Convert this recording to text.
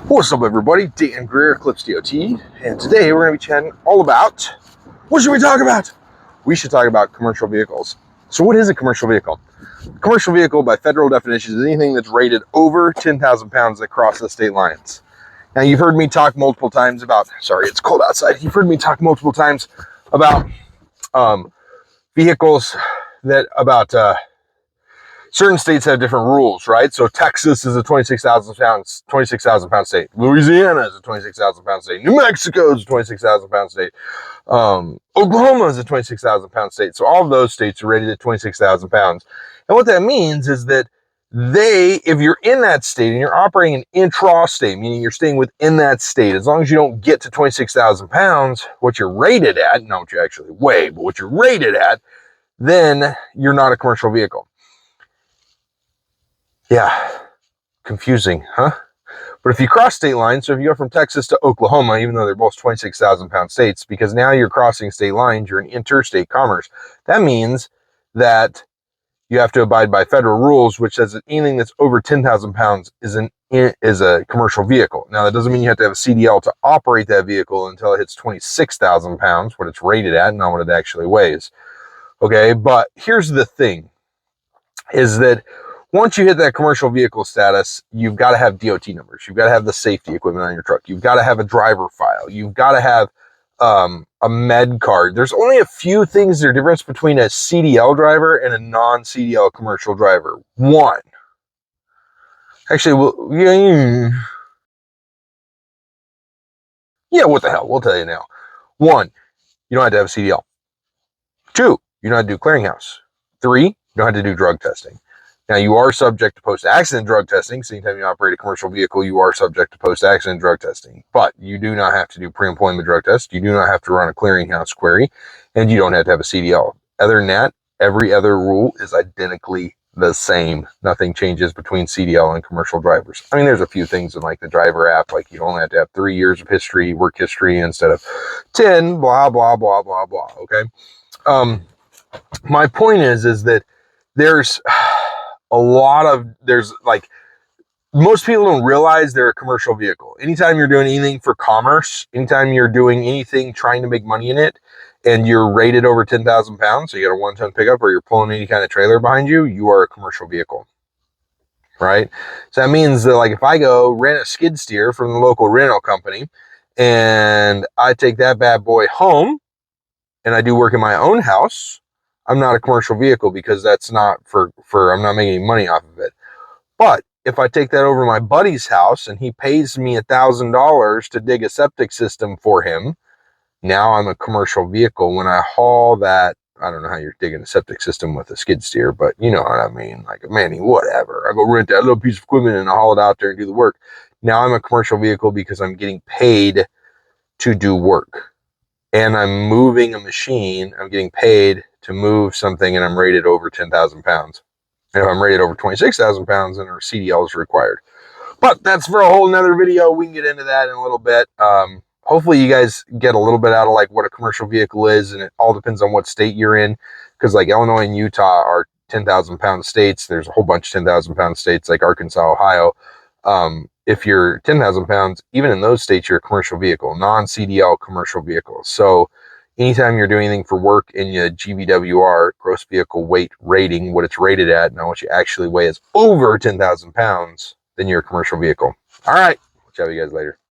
What's up, everybody? Dan 𝘰𝘲𝙊𝙪, and today we're going to be chatting all about, what should we talk about? We should talk about commercial vehicles. So what is a commercial vehicle? A commercial vehicle, by federal definition, is anything that's rated over 10,000 pounds that crosses state lines. Now, you've heard me talk multiple times about, sorry, it's cold outside. You've heard me talk multiple times about vehicles certain states have different rules, right? So Texas is a 26,000 pound state. Louisiana is a 26,000 pound state. New Mexico is a 26,000 pound state. Oklahoma is a 26,000 pound state. So all of those states are rated at 26,000 pounds. And what that means is that if you're in that state and you're operating an intra-state, meaning you're staying within that state, as long as you don't get to 26,000 pounds, what you're rated at, not what you actually weigh, but what you're rated at, then you're not a commercial vehicle. Yeah, confusing, huh? But if you cross state lines, so if you go from Texas to Oklahoma, even though they're both 26,000 pound states, because now you're crossing state lines, you're in interstate commerce. That means that you have to abide by federal rules, which says that anything that's over 10,000 pounds is a commercial vehicle. Now, that doesn't mean you have to have a CDL to operate that vehicle until it hits 26,000 pounds, what it's rated at, not what it actually weighs. Okay, but here's the thing, is that once you hit that commercial vehicle status, you've got to have DOT numbers. You've got to have the safety equipment on your truck. You've got to have a driver file. You've got to have a med card. There's only a few things that are difference between a CDL driver and a non-CDL commercial driver. One. Actually, what the hell? We'll tell you now. One, you don't have to have a CDL. Two, you don't have to do clearinghouse. Three, you don't have to do drug testing. Now, you are subject to post-accident drug testing, so anytime you operate a commercial vehicle, you are subject to post-accident drug testing. But you do not have to do pre-employment drug tests, you do not have to run a clearinghouse query, and you don't have to have a CDL. Other than that, every other rule is identically the same. Nothing changes between CDL and commercial drivers. I mean, there's a few things in like the driver app, like you only have to have 3 years of history, work history, instead of 10, blah, blah, blah, blah, blah, okay? My point is that there's most people don't realize they're a commercial vehicle. Anytime you're doing anything for commerce, anytime you're doing anything trying to make money in it, and you're rated over 10,000 pounds, so you got a 1-ton pickup or you're pulling any kind of trailer behind you, you are a commercial vehicle, right? So that means that, like, if I go rent a skid steer from the local rental company and I take that bad boy home and I do work in my own house, I'm not a commercial vehicle, because that's not I'm not making any money off of it. But if I take that over to my buddy's house and he pays me $1,000 to dig a septic system for him, now I'm a commercial vehicle when I haul that. I don't know how you're digging a septic system with a skid steer, but you know what I mean. Like, Manny, whatever. I go rent that little piece of equipment and I haul it out there and do the work. Now I'm a commercial vehicle because I'm getting paid to do work. And I'm moving a machine. I'm getting paid to move something, and I'm rated over 10,000 pounds. And if I'm rated over 26,000 pounds, then our CDL is required. But that's for a whole nother video. We can get into that in a little bit. Hopefully you guys get a little bit out of like what a commercial vehicle is, and it all depends on what state you're in, because like Illinois and Utah are 10,000 pound states. There's a whole bunch of 10,000 pound states like Arkansas, Ohio. If you're 10,000 pounds, even in those states, you're a commercial vehicle, non-CDL commercial vehicle. So anytime you're doing anything for work in your GVWR, gross vehicle weight rating, what it's rated at, not what you actually weigh, is over 10,000 pounds, then you're a commercial vehicle. All right. I'll chat with you guys later.